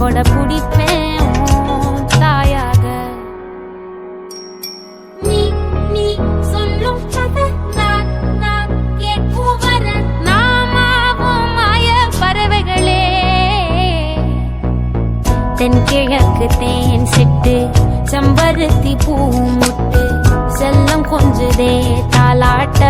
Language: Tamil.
கொட பிடிப்பேன் தாயாக. நீ நீ சொல்லும் கதை நான் கேட்கும் வர நாமாவும் மாய பறவைகளே. தென்கிழக்கு தேன் சிட்டு செம்பருத்தி பூ முட்டு செல்லம் கொஞ்சதே தாலாட்ட